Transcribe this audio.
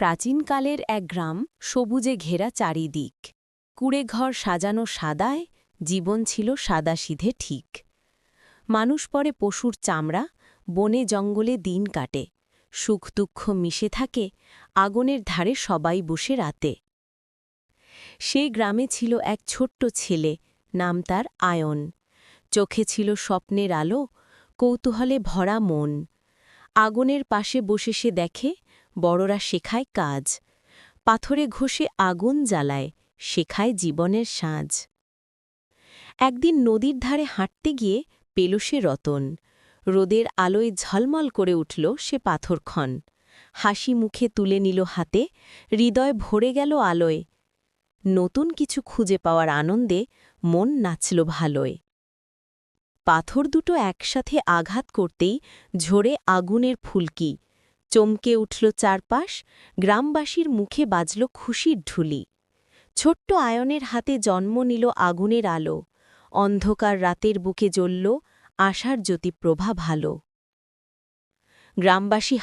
প্রাচীনকালের এক গ্রাম, সবুজে ঘেরা চারিদিক। কুঁড়েঘর সাজানো সাদায়, জীবন ছিল সাদাসিধে ঠিক। মানুষ পরে পশুর চামড়া, বনে জঙ্গলে দিন কাটে। সুখ দুঃখ মিশে থাকে, আগুনের ধারে সবাই বসে রাতে। সেই গ্রামে ছিল এক ছোট্ট ছেলে, নাম তার আয়ন। চোখে ছিল স্বপ্নের আলো, কৌতূহলে ভরা মন। আগুনের পাশে বসে সে দেখে, বড়রা শেখায় কাজ। পাথরে ঘষে আগুন জ্বালায়, শেখায় জীবনের সাজ। একদিন নদীর ধারে হাঁটতে গিয়ে পেল সে রতন। রোদের আলোয় ঝলমল করে উঠল সে পাথরক্ষণ। হাসি মুখে তুলে নিল হাতে, হৃদয় ভরে গেল আলোয়। নতুন কিছু খুঁজে পাওয়ার আনন্দে মন নাচল ভালোয়। পাথর দুটো একসাথে আঘাত করতেই ঝরে আগুনের ফুলকি। চমকে উঠল চারপাশ, গ্রামবাসীর মুখে বাজল খুশির ঢুলি। ছোট্ট আয়নের হাতে জন্ম নিল আগুনের আলো। অন্ধকার রাতের বুকে জ্বলল আশার জ্যোতিপ্রভা ভালো। গ্রামবাসী